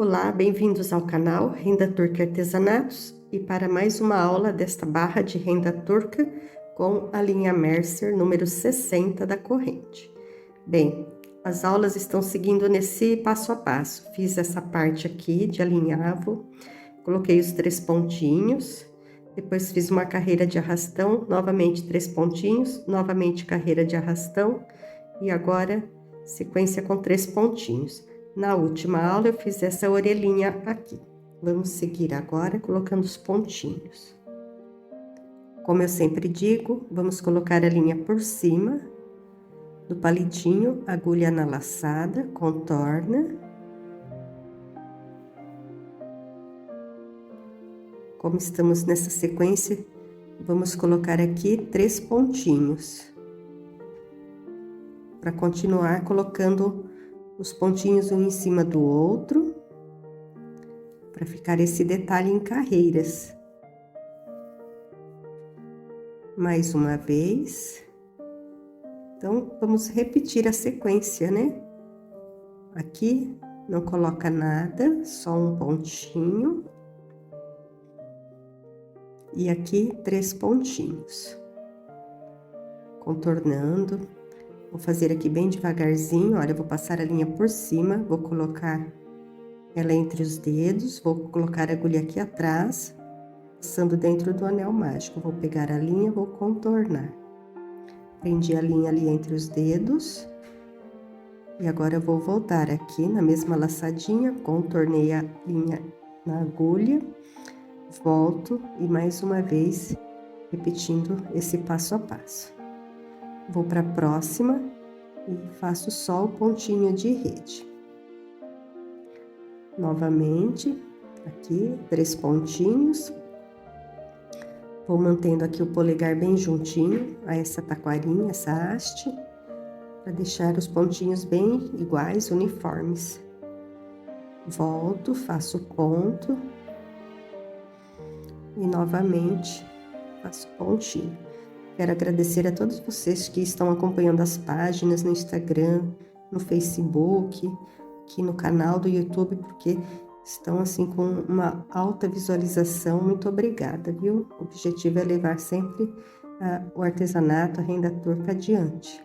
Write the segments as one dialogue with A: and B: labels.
A: Olá, bem-vindos ao canal Renda Turca Artesanatos e para mais uma aula desta barra de renda turca com a linha Mercer número 60 da corrente. Bem, as aulas estão seguindo nesse passo a passo. Fiz essa parte aqui de alinhavo, coloquei os 3 pontinhos, depois fiz uma carreira de arrastão, novamente 3 pontinhos, novamente carreira de arrastão e agora sequência com 3 pontinhos. Na última aula eu fiz essa orelhinha aqui. Vamos seguir agora colocando os pontinhos. Como eu sempre digo, vamos colocar a linha por cima do palitinho, agulha na laçada, contorna. Como estamos nessa sequência, vamos colocar aqui 3 pontinhos. Para continuar colocando os pontinhos um em cima do outro, para ficar esse detalhe em carreiras. Mais uma vez. Então, vamos repetir a sequência, né? Aqui, não coloca nada, só um pontinho. E aqui, 3 pontinhos. Contornando. Vou fazer aqui bem devagarzinho, olha, eu vou passar a linha por cima, vou colocar ela entre os dedos, vou colocar a agulha aqui atrás, passando dentro do anel mágico. Vou pegar a linha, vou contornar. Prendi a linha ali entre os dedos. E agora eu vou voltar aqui na mesma laçadinha, contornei a linha na agulha, volto e mais uma vez repetindo esse passo a passo. Vou para a próxima e faço só o pontinho de rede. Novamente, aqui, 3 pontinhos. Vou mantendo aqui o polegar bem juntinho a essa taquarinha, essa haste, para deixar os pontinhos bem iguais, uniformes. Volto, faço ponto e novamente faço pontinho. Quero agradecer a todos vocês que estão acompanhando as páginas no Instagram, no Facebook, aqui no canal do YouTube, porque estão assim com uma alta visualização. Muito obrigada, viu? O objetivo é levar sempre o artesanato, a renda turca adiante,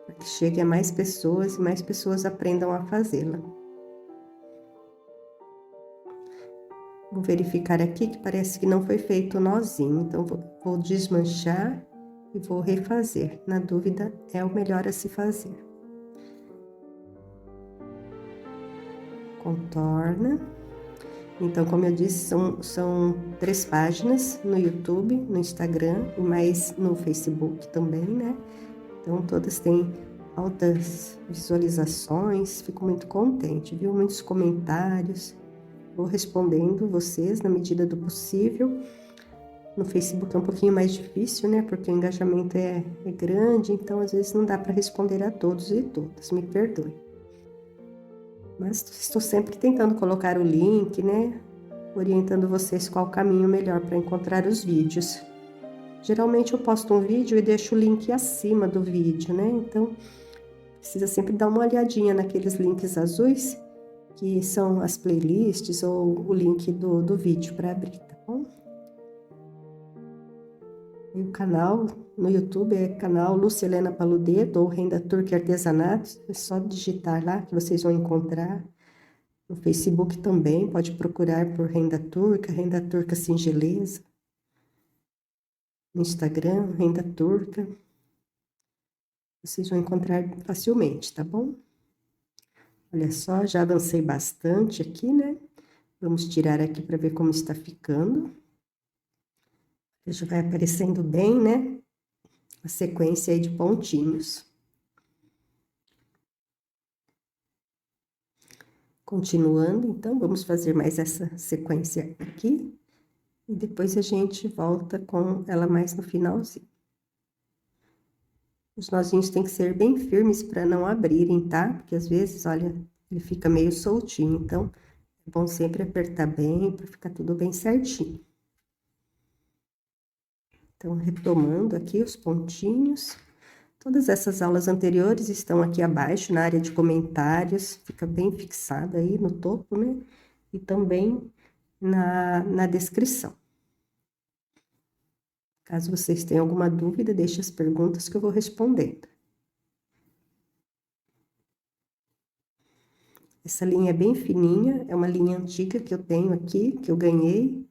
A: para que chegue a mais pessoas e mais pessoas aprendam a fazê-la. Vou verificar aqui que parece que não foi feito o nozinho, então vou desmanchar e vou refazer. Na dúvida, é o melhor a se fazer. Contorna. Então, como eu disse, são 3 páginas no YouTube, no Instagram e mais no Facebook também, né? Então, todas têm altas visualizações, fico muito contente, viu? Muitos comentários. Vou respondendo vocês na medida do possível. No Facebook é um pouquinho mais difícil, né? Porque o engajamento é grande, então às vezes não dá para responder a todos e todas, me perdoe. Mas estou sempre tentando colocar o link, né? Orientando vocês qual o caminho melhor para encontrar os vídeos. Geralmente eu posto um vídeo e deixo o link acima do vídeo, né? Então, precisa sempre dar uma olhadinha naqueles links azuis, que são as playlists ou o link do vídeo para abrir, tá bom? E o canal no YouTube é canal Lucilena Paludedo ou Renda Turca Artesanatos, é só digitar lá que vocês vão encontrar. No Facebook também, pode procurar por Renda Turca Singeleza. No Instagram, Renda Turca. Vocês vão encontrar facilmente, tá bom? Olha só, já avancei bastante aqui, né? Vamos tirar aqui para ver como está ficando. Já vai aparecendo bem, né? A sequência aí de pontinhos. Continuando, então, vamos fazer mais essa sequência aqui. E depois a gente volta com ela mais no finalzinho. Os nozinhos têm que ser bem firmes para não abrirem, tá? Porque às vezes, olha, ele fica meio soltinho. Então, é bom sempre apertar bem para ficar tudo bem certinho. Então, retomando aqui os pontinhos. Todas essas aulas anteriores estão aqui abaixo, na área de comentários, fica bem fixada aí no topo, né? E também na descrição. Caso vocês tenham alguma dúvida, deixe as perguntas que eu vou respondendo. Essa linha é bem fininha, é uma linha antiga que eu tenho aqui, que eu ganhei.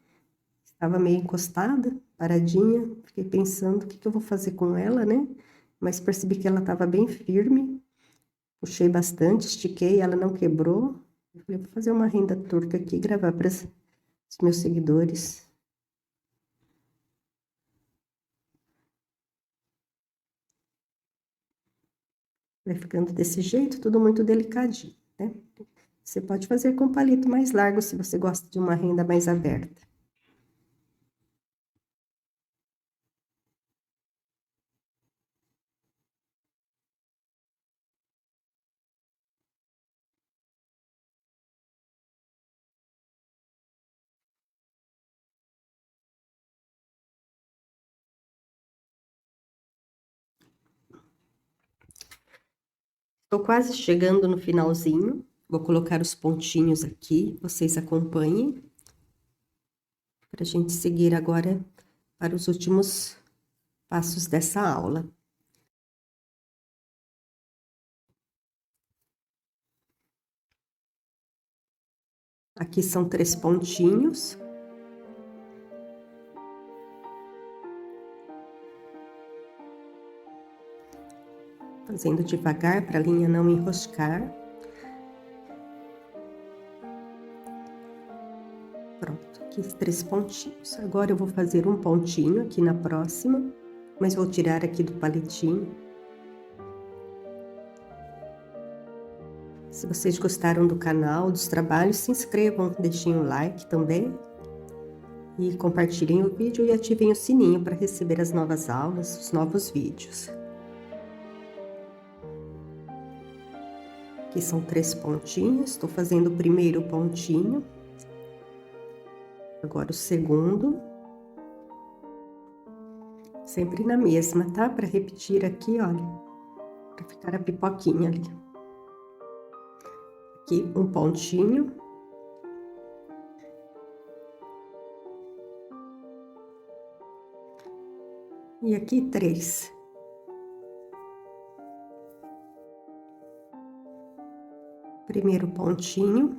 A: Estava meio encostada, paradinha, fiquei pensando o que eu vou fazer com ela, né? Mas percebi que ela estava bem firme, puxei bastante, estiquei, ela não quebrou. Eu falei, vou fazer uma renda turca aqui e gravar para os meus seguidores. Vai ficando desse jeito, tudo muito delicadinho, né? Você pode fazer com palito mais largo, se você gosta de uma renda mais aberta. Estou quase chegando no finalzinho, vou colocar os pontinhos aqui, vocês acompanhem, para a gente seguir agora para os últimos passos dessa aula. Aqui são 3 pontinhos. Fazendo devagar para a linha não enroscar. Pronto, aqui 3 pontinhos. Agora eu vou fazer um pontinho aqui na próxima, mas vou tirar aqui do palitinho. Se vocês gostaram do canal, dos trabalhos, se inscrevam, deixem um like também. E compartilhem o vídeo e ativem o sininho para receber as novas aulas, os novos vídeos. Aqui são 3 pontinhos, estou fazendo o primeiro pontinho. Agora o segundo. Sempre na mesma, tá? Para repetir aqui, olha, para ficar a pipoquinha ali. Aqui um pontinho. E aqui 3. Primeiro pontinho.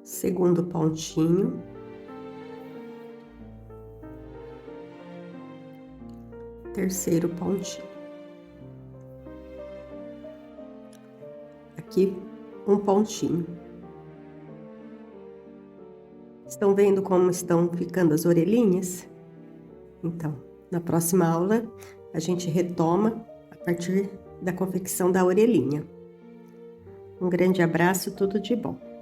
A: Segundo pontinho. Terceiro pontinho. Aqui um pontinho. Estão vendo como estão ficando as orelhinhas? Então, na próxima aula, a gente retoma a partir da confecção da orelhinha. Um grande abraço, tudo de bom!